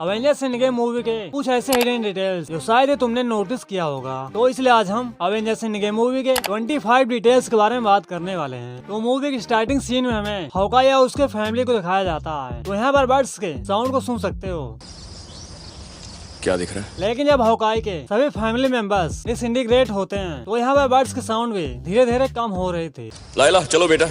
Avengers end game movie के कुछ ऐसे हिडन डिटेल्स जो शायद तुमने नोटिस किया होगा। तो इसलिए आज हम अवेंजर्स एंड गेम मूवी के 25 डिटेल्स के बारे में बात करने वाले हैं। तो मूवी की स्टार्टिंग सीन में हमें हॉकाई या उसके फैमिली को दिखाया जाता है। तो यहाँ पर बर्ड्स के साउंड को सुन सकते हो। क्या दिख रहा है? लेकिन जब हॉकाई के सभी फैमिली मेंबर्स डिसइंटीग्रेट होते हैं तो यहाँ पर बर्ड्स के साउंड भी धीरे धीरे कम हो रहे थे। लाइला चलो बेटा।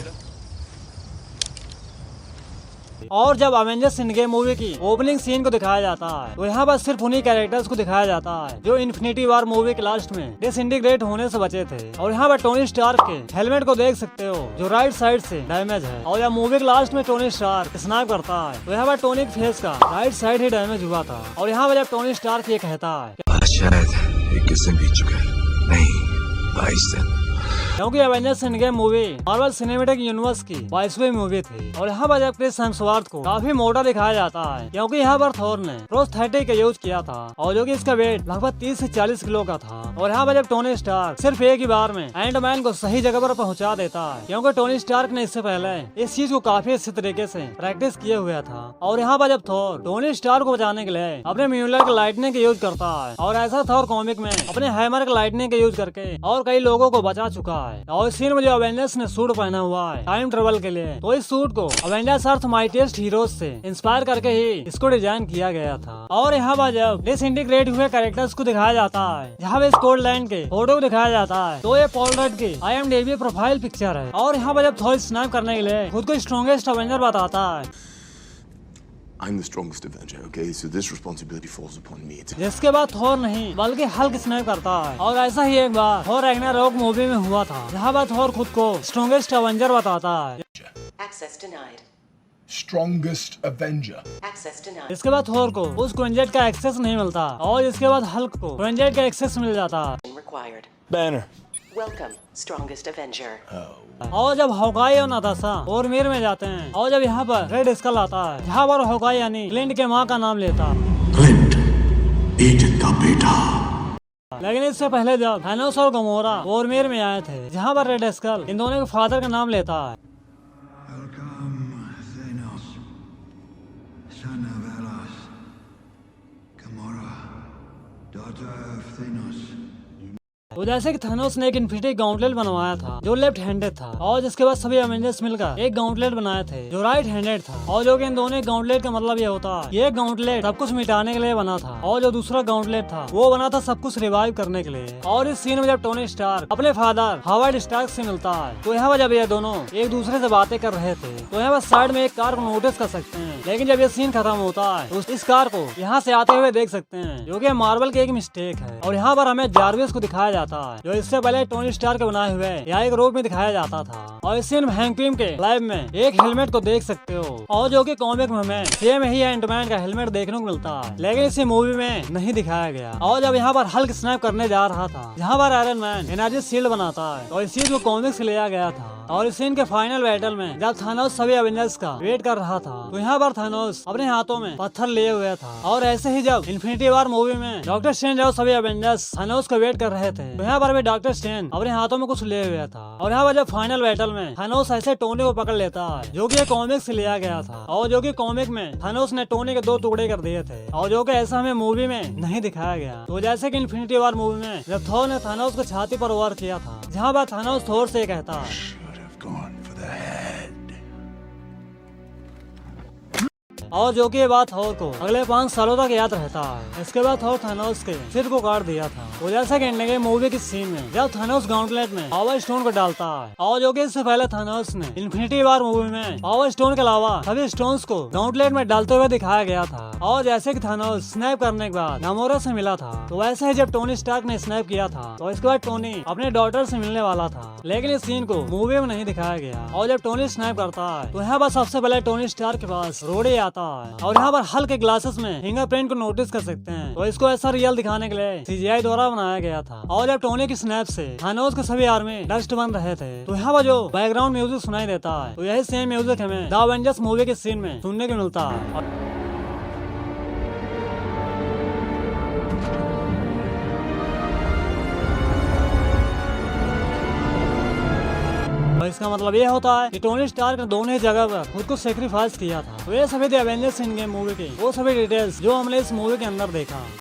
और जब अवेंजर्स एंड गेम मूवी की ओपनिंग सीन को दिखाया जाता है तो यहाँ पर सिर्फ उन्हीं कैरेक्टर्स को दिखाया जाता है जो इन्फिनिटी वॉर मूवी के लास्ट में डिसइंटीग्रेट होने से बचे थे। और यहाँ पर टोनी स्टार्क के हेलमेट को देख सकते हो जो राइट साइड से डैमेज है। और जब मूवी के लास्ट में टोनी स्टार्क स्नैप करता है तो यहाँ पर टोनी के फेस का राइट साइड ही डैमेज हुआ था। और यहाँ पर जब टोनी स्टार्क ये कहता है शायद 21 दिन बीत चुके हैं, नहीं 22 दिन। क्योंकि Avengers end game movie Marvel cinematic universe की 22वीं मूवी थी। और यहाँ पर जब क्रिस हेम्सवर्थ को काफी मोटा दिखाया जाता है क्योंकि यहाँ पर थॉर ने प्रोस्थेटिक का यूज किया था और जो कि इसका वेट लगभग 30 से 40 किलो का था। और यहाँ पर जब टोनी स्टार्क सिर्फ एक ही बार में एंड मैन को सही जगह पर पहुँचा देता है क्योंकि टोनी स्टार्क ने इससे पहले इस चीज को काफी अच्छे तरीके से प्रैक्टिस किए हुआ था। और यहाँ पर जब थॉर टोनी स्टार्क को बचाने के लिए अपने म्यूलर के लाइटनिंग का यूज करता है और ऐसा थॉर कॉमिक में अपने हैमर के लाइटनिंग का यूज करके और कई लोगों को बचा चुका है। और इस सीन में जो अवेंजर्स ने सूट पहना हुआ है टाइम ट्रेवल के लिए, तो इस सूट को अवेंजर्स अर्थ माइटिएस्ट हीरोज से इंस्पायर करके ही इसको डिजाइन किया गया था। और यहाँ पर जब डिसइंटीग्रेट हुए कैरेक्टर्स को दिखाया जाता है, जहाँ पे स्कॉटलैंड के फोटो को दिखाया जाता है, तो ये पॉल रड की IMDb प्रोफाइल पिक्चर है। और यहाँ पर जब थॉर स्नैप करने के लिए खुद को स्ट्रॉन्गेस्ट अवेंजर बताता है, I'm the strongest Avenger, okay? So this responsibility falls upon me. जिसके बाद थॉर नहीं बल्कि हल्क स्नैप करता है। और ऐसा ही एक बार थॉर रैग्नारोक मूवी में हुआ था जहाँ पर थॉर खुद को स्ट्रॉन्गेस्ट अवेंजर बताता है। Access denied. Strongest Avenger. Access denied. इसके बाद थॉर को उस क्विंजेट का एक्सेस नहीं मिलता और इसके बाद हल्क को क्विंजेट का एक्सेस मिल जाता है। Required. Banner. Welcome, strongest Avenger. और जब हॉकाई और नाताशा और मीर में जाते हैं और जब यहाँ पर रेड स्कल आता है जहाँ पर हॉकाई यानी क्लिंट के माँ का नाम लेता है। क्लिंट, ईजिप्ट का बेटा। लेकिन इससे पहले जब थैनोस और गमोरा और मीर में आए थे जहाँ पर रेड स्कल इन दोनों के फादर का नाम लेता है। Welcome, Thanos, son of Eros, Gamora, daughter of Thanos. तो जैसे कि थैनोस ने एक इन्फिनिटी गाउंटलेट बनवाया था जो लेफ्ट हैंडेड था और जिसके बाद सभी अवेंजर्स मिलकर एक गाउंटलेट बनाए थे जो राइट हैंडेड था। और जो कि इन दोनों गाउंटलेट का मतलब ये होता है ये गाउंटलेट सब कुछ मिटाने के लिए बना था और जो दूसरा गाउंटलेट था वो बना था सब कुछ रिवाइव करने के लिए। और इस सीन में जब टोनी स्टार्क अपने फादर हावर्ड स्टार्क से मिलता है तो यहाँ पर जब ये दोनों एक दूसरे से बातें कर रहे थे तो यहाँ पर साइड में एक कार को नोटिस कर सकते हैं। लेकिन जब ये सीन खत्म होता है तो इस कार को यहाँ से आते हुए देख सकते हैं जो कि मार्वल की एक मिस्टेक है। और यहाँ पर हमें जार्विस को दिखाया जाता है जो इससे पहले टोनी स्टार्क के बनाए हुए या एक रूप में दिखाया जाता था। और इस सीन में हैंक पिम के लैब में एक हेलमेट को देख सकते हो और जो कि कॉमिक में हमें सेम ही एंटमैन का हेलमेट देखने को मिलता है लेकिन इसे मूवी में नहीं दिखाया गया। और जब यहाँ पर हल्क स्नैप करने जा रहा था जहाँ पर आयरन मैन एनर्जी शील्ड बनाता है और इस चीज को कॉमिक से लिया गया था। और इस सीन के फाइनल बैटल में जब थानोस सभी अवेंजर्स का वेट कर रहा था तो यहाँ पर थानोस अपने हाथों में पत्थर लिए हुए था। और ऐसे ही जब इन्फिनिटी वॉर मूवी में डॉक्टर स्ट्रेंज और सभी अवेंजर्स थानोस का वेट कर रहे थे तो यहाँ पर भी डॉक्टर स्ट्रेंज अपने हाथों में कुछ लिए हुआ था। और यहाँ पर जब फाइनल बैटल में थानोस ऐसे टोनी को पकड़ लेता है जो कि कॉमिक से लिया गया था और जो कि कॉमिक में थानोस ने टोनी के 2 टुकड़े कर दिए थे और जो कि ऐसा हमें मूवी में नहीं दिखाया गया। तो जैसे कि इन्फिनिटी वॉर मूवी में जब थॉर ने थानोस को छाती पर वार किया था जहाँ पर थानोस थॉर से कहता है Should have gone for the head. और जो कि ये बात थॉर को अगले 5 सालों तक याद रहता है। इसके बाद थॉर थानोस के सिर को काट दिया था। वो जैसा कि एंड गेम मूवी की सीन में जब थानोस गाउंटलेट में पावर स्टोन को डालता है और जो कि इससे पहले थानोस ने इन्फिनिटी वॉर मूवी में पावर स्टोन के अलावा सभी स्टोन्स को गाउंटलेट में डालते हुए दिखाया गया था। और जैसे कि थानोस स्नैप करने के बाद गामोरा से मिला था तो वैसे ही जब टोनी स्टार्क ने स्नैप किया था तो इसके बाद टोनी अपने डॉटर से मिलने वाला था लेकिन इस सीन को मूवी में नहीं दिखाया गया। और जब टोनी स्नैप करता है तो यहाँ पर सबसे पहले टोनी स्टार्क के पास रोडी आता है और यहाँ पर हल्के ग्लासेस में फिंगरप्रिंट को नोटिस कर सकते हैं। तो इसको ऐसा रियल दिखाने के लिए CGI द्वारा बनाया गया था। और जब टोनी की स्नैप से थानोस के सभी आर्मी डस्ट बन रहे थे तो यहाँ पर जो बैकग्राउंड म्यूजिक सुनाई देता है तो यही सेम म्यूजिक हमें द अवेंजर्स मूवी के सीन में सुनने को मिलता है। इसका मतलब ये होता है कि टोनी स्टार्क ने दोनों ही जगह पर खुद को सेक्रीफाइस किया था। तो ये सभी थे एवेंजर्स इन गेम मूवी के वो सभी डिटेल्स जो हमने इस मूवी के अंदर देखा।